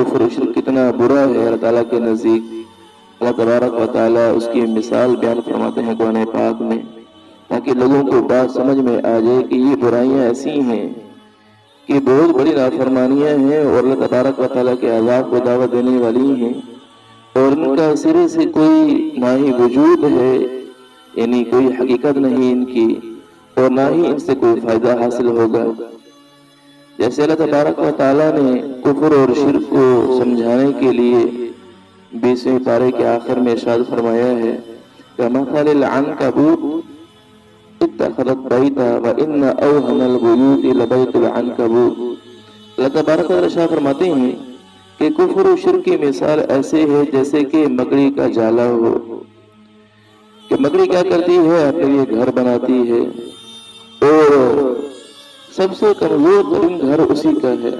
کفر و شرک کتنا برا ہے اللہ تعالیٰ کے نزدیک، اللہ تبارک و تعالیٰ اس کی مثال بیان فرماتے ہیں قرآن پاک میں، تاکہ لوگوں کو بات سمجھ میں آ جائے کہ یہ برائیاں ایسی ہیں کہ بہت بڑی نافرمانیاں ہیں اور اللہ تبارک و تعالیٰ کے عذاب کو دعوت دینے والی ہیں، اور ان کا سرے سے کوئی نہ ہی وجود ہے، یعنی کوئی حقیقت نہیں ان کی، اور نہ ہی ان سے کوئی فائدہ حاصل ہوگا۔ جیسے اللہ تبارک و تعالیٰ نے کفر اور شرک کو سمجھانے کے لیے 20ویں پارے کے آخر میں ارشاد فرمایا ہے كَمَثَلِ الْعَنْكَبُوتِ اتَّخَذَتْ بَيْتًا وَإِنَّ أَوْهَنَ الْبُيُوتِ لَبَيْتُ الْعَنْكَبُوتِ۔ اللہ تبارک و تعالیٰ ارشاد فرماتے ہیں کہ کفر و شرک کی مثال ایسے ہے جیسے کہ مکڑی کا جالا ہو، کہ مکڑی کیا کرتی ہے، اپنے لیے گھر بناتی ہے، اور سب سے کمزور ترین گھر اسی کا ہے۔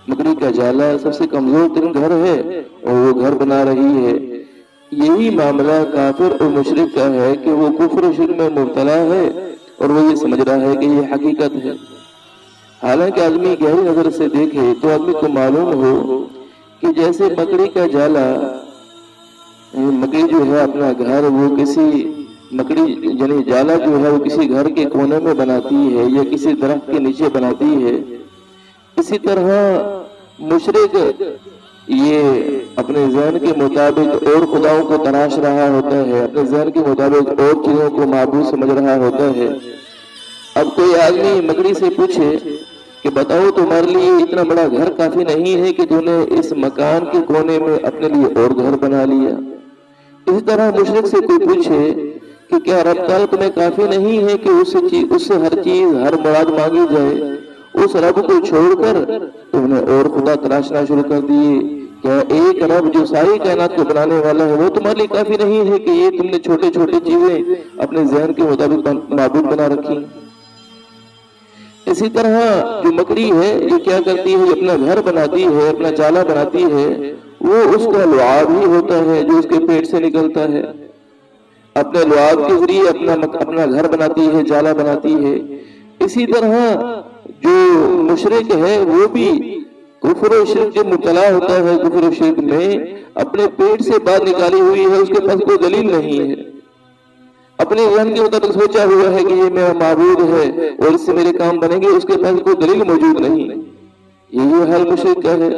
مکڑی کا جالا سب سے کمزور ترین گھر ہے اور وہ گھر بنا رہی ہے۔ یہی معاملہ کافر اور مشرک کا ہے کہ وہ کفر و شرک میں مبتلا ہے اور وہ یہ سمجھ رہا ہے کہ یہ حقیقت ہے، حالانکہ آدمی گہری نظر سے دیکھے تو آدمی کو معلوم ہو کہ جیسے مکڑی کا جالا، مکڑی جو ہے اپنا گھر وہ کسی مکڑی یعنی جالا جو ہے وہ کسی گھر کے کونے میں بناتی ہے یا کسی درخت کے نیچے بناتی ہے، اسی طرح مشرک یہ اپنے ذہن کے مطابق اور خداؤں کو تراش رہا ہوتا ہے، اپنے ذہن کے مطابق اور چیزوں کو معبود سمجھ رہا ہوتا ہے۔ اب کوئی آدمی مکڑی سے پوچھے کہ بتاؤ تمہارے لیے اتنا بڑا گھر کافی نہیں ہے کہ تم نے اس مکان کے کونے میں اپنے لیے اور گھر بنا لیا؟ اسی طرح مشرک سے کوئی پوچھے کہ کیا رب تعالیٰ تمہیں کافی نہیں ہے کہ اس سے ہر چیز ہر مراد مانگی جائے، اس رب کو چھوڑ کر تم نے اور خدا تراشنا شروع کر دیے؟ کیا ایک رب جو ساری کائنات کو بنانے والا ہے وہ تمہارے لیے کافی نہیں ہے کہ یہ تم نے چھوٹے چھوٹے چیزیں اپنے ذہن کے مطابق معبود بنا رکھی؟ اسی طرح جو مکڑی ہے یہ کیا کرتی ہے، اپنا گھر بناتی ہے، اپنا جالا بناتی ہے، وہ اس کا لعاب ہی ہوتا ہے جو اس کے پیٹ سے نکلتا ہے، اپنے لعاب کے ذریعے اپنا گھر بناتی ہے، جالا بناتی ہے۔ اسی طرح جو مشرک ہے وہ بھی کفر و شرک جو مبتلا ہوتا ہے، کفر و شرک میں اپنے پیٹ سے بات نکالی ہوئی ہے، اس کے پاس کوئی دلیل نہیں ہے، اپنے ذہن کے مطابق سوچا ہوا ہے کہ یہ میرا معبود ہے اور اس سے میرے کام بنیں گے، اس کے پاس کوئی دلیل موجود نہیں۔ یہی حال مشرک کا ہے،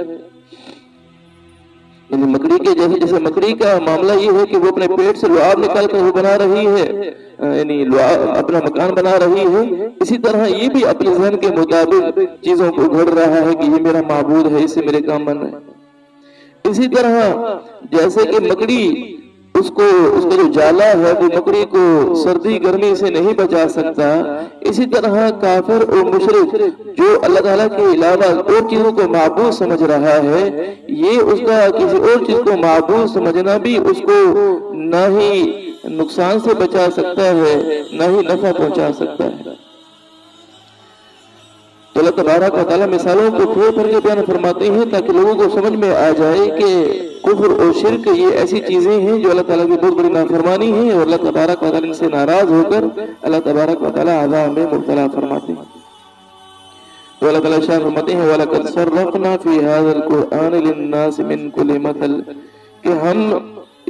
یعنی مکڑی کے جیسے مکڑی کا معاملہ یہ ہے کہ وہ اپنے پیٹ سے لعاب نکال کر وہ بنا رہی ہے، یعنی اپنا مکان بنا رہی ہے، اسی طرح یہ بھی اپنے ذہن کے مطابق چیزوں کو گھڑ رہا ہے کہ یہ میرا معبود ہے، اس سے میرے کام بن رہے ہیں۔ اسی طرح جیسے کہ مکڑی اس کا جو جالا ہے وہ مکڑی کو سردی گرمی سے نہیں بچا سکتا، اسی طرح کافر اور مشرک جو اللہ تعالیٰ کے علاوہ اور چیزوں کو معبود سمجھ رہا ہے، یہ اس کا کسی اور چیز کو معبود سمجھنا بھی اس کو نہ ہی نقصان سے بچا سکتا ہے نہ ہی نفع پہنچا سکتا ہے۔ تو اللہ تبارک و تعالیٰ مثالوں کو پھیر پھیر کے بیان فرماتے ہیں تاکہ لوگوں کو سمجھ میں آ جائے کہ کفر اور شرک یہ ایسی چیزیں ہیں جو اللہ تعالیٰ کی بہت بڑی نافرمانی ہے، اور اللہ تبارک و تعالیٰ ان سے ناراض ہو کر اللہ تبارک و تعالیٰ عذاب میں مبتلا فرماتے ہیں۔ تو اللہ تعالیٰ ارشاد فرماتے ہیں وَلَقَدْ صَرَّفْنَا فِي هَذَا الْقُرْآنِ لِلنَّاسِ مِنْ كُلِّ مَثَلٍ، کہ ہم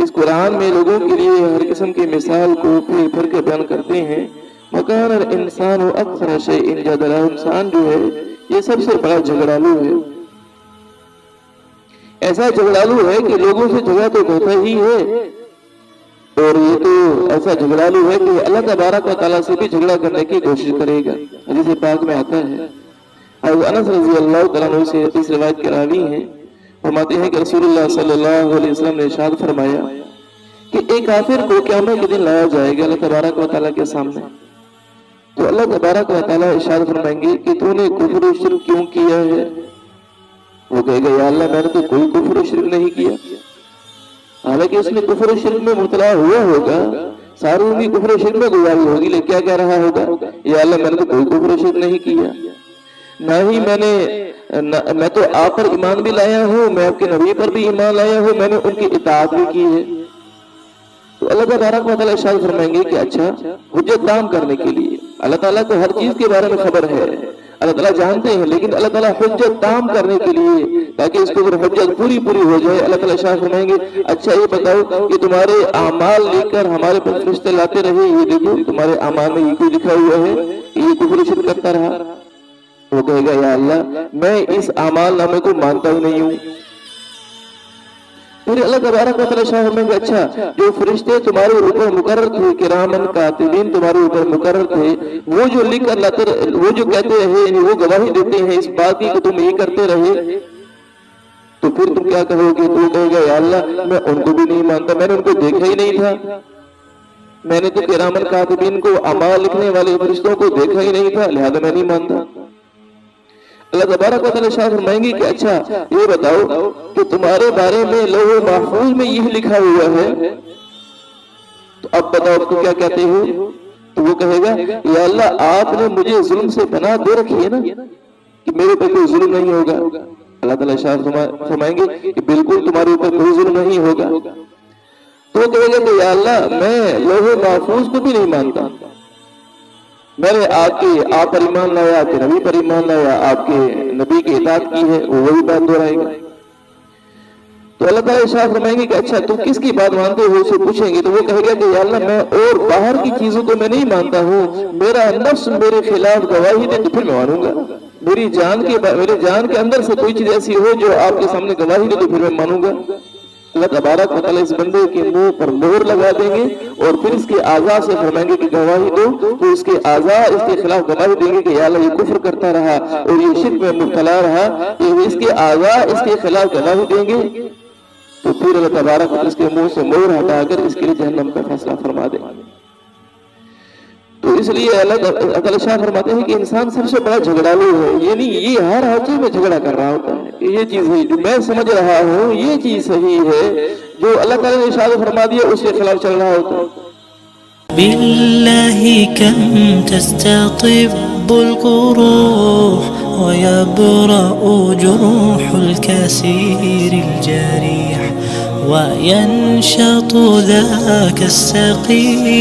اس قرآن میں لوگوں کے لیے ہر قسم کی مثال کو پھر پھر کے بیان کرتے ہیں۔ وَكَانَ الْإِنسَانُ أَكْثَرَ شَيْءٍ جَدَلًا، انسان جو ہے یہ سب سے بڑا جھگڑالو ہے، ایسا جھگڑالو ہے کہ لوگوں سے جھگڑا تو کرتا ہی ہے، اور یہ تو ایسا جھگڑالو ہے کہ اللہ تبارک و تعالیٰ سے بھی جھگڑا کرنے کی کوشش کرے گا۔ حدیث پاک میں آتا ہے، حضرت انس رضی اللہ تعالیٰ عنہ سے اس روایت کے راوی ہیں، فرماتے ہیں کہ رسول اللہ صلی اللہ علیہ وسلم نے ارشاد فرمایا کہ ایک کافر کو قیامت کے دن لایا جائے گا اللہ تبارک و تعالیٰ کے سامنے، تو اللہ تبارک و تعالیٰ ارشاد فرمائیں گے کہ تو نے کفر و شرک کیوں کیا ہے؟ وہ کہے گا یا اللہ میں نے تو کوئی کفر و شرک نہیں کیا، حالانکہ اس نے کفر و شرک میں مبتلا ہوا ہوگا، ساری عمر کفر و شرک میں گزاری ہوگی، لیکن کیا کہہ رہا ہوگا یا اللہ میں نے تو کوئی کفر و شرک نہیں کیا، نہ ہی میں تو آپ پر ایمان بھی لایا ہوں، میں آپ کے نبی پر بھی ایمان لایا ہوں، میں نے ان کی اطاعت بھی کی ہے۔ تو اللہ تبارک و تعالیٰ ارشاد فرمائیں گے کہ اچھا حجت قائم کرنے کے لیے اللہ تعالیٰ کو ہر چیز کے بارے میں خبر ہے، اللہ تعالیٰ جانتے ہیں، لیکن اللہ تعالیٰ حجت تام کرنے کے لیے تاکہ اس کے اوپر حجت پوری ہو جائے، اللہ تعالیٰ شاہ فرمائیں گے اچھا یہ بتاؤ کہ تمہارے اعمال لے کر ہمارے پاس فرشتے لاتے رہے، یہ دیکھو تمہارے اعمال میں یہ کوئی لکھا ہوا ہے کہ یہ کفر و شرک کرتا رہا؟ وہ کہے گا یا اللہ میں اس اعمال نامے کو مانتا ہی نہیں ہوں۔ پھر اللہ تبارک و تعالیٰ شاہ فرمائیں گے اچھا جو فرشتے تمہارے اوپر مقرر تھے، کرامن کاتبین تمہارے اوپر مقرر تھے، وہ جو لکھ کر لاتے، وہ جو کہتے رہے، یعنی وہ گواہی دیتے ہیں اس بات کی کہ تم یہ کرتے رہے، تو پھر تم کیا کہو گے؟ تو کہے گا یا اللہ میں ان کو بھی نہیں مانتا، میں نے ان کو دیکھا ہی نہیں تھا، میں نے تو کرامن کاتبین کو، اعمال لکھنے والے فرشتوں کو دیکھا ہی نہیں تھا، لہذا میں نہیں مانتا۔ اللہ تبارک و تعالیٰ شاہ فرمائیں گے کہ اچھا یہ بتاؤ کہ تمہارے بارے میں لوح محفوظ میں یہ لکھا ہوا ہے، تو اب بتاؤ تو کیا کہتے ہو؟ تو وہ کہے گا یا اللہ آپ نے مجھے ظلم سے پناہ دے رکھی ہے نا کہ میرے پر کوئی ظلم نہیں ہوگا۔ اللہ تعالیٰ شاہ فرمائیں گے کہ بالکل تمہارے اوپر کوئی ظلم نہیں ہوگا۔ تو وہ کہے گا کہ یا اللہ میں لوح محفوظ کو بھی نہیں مانتا، میں نے آپ پر ایمان لایا، آپ کے نبی پر ایمان لایا، آپ کے نبی کی اطاعت کی ہے، وہ وہی بات دہرائے گا۔ تو اللہ تعالیٰ شاہ فرمائیں گے کہ اچھا تم کس کی بات مانتے ہو؟ اسے پوچھیں گے تو وہ کہے گا کہ یا اللہ میں اور باہر کی چیزوں کو میں نہیں مانتا ہوں، میرا نفس میرے خلاف گواہی دے تو پھر میں مانوں گا، میری جان کے اندر سے کوئی چیز ایسی ہو جو آپ کے سامنے گواہی دے تو پھر میں مانوں گا۔ اللہ تبارک و تعالیٰ اس بندے کے منہ پر مہر لگا دیں گے اور پھر اس کے اعضاء سے فرمائیں گے کہ گواہی دو، تو اس کے اعضاء اس کے خلاف گواہی دیں گے کہ یا اللہ یہ کفر کرتا رہا اور یہ شرک میں مبتلا رہا، اس کے اعضاء اس کے خلاف گواہی دیں گے، تو پھر اللہ تبارک و تعالیٰ اس کے منہ سے مہر ہٹا کر اس کے لیے جہنم کا فیصلہ فرما دیں گے۔ تو اس لیے اللہ تعالیٰ شاہ فرماتے ہیں کہ انسان سب سے بڑا جھگڑالو ہے، یعنی یہ ہر چیز میں جھگڑا کر رہا ہوتا ہے کہ یہ چیز ہے جو میں سمجھ رہا ہوں یہ چیز صحیح ہے، جو اللہ تعالیٰ نے ارشاد فرما دیا اس کے خلاف چل رہا ہوتا ہے۔ بالله كم تستطب القروح ويبرأ جروح الكسير الجريح وينشط ذاك السقيم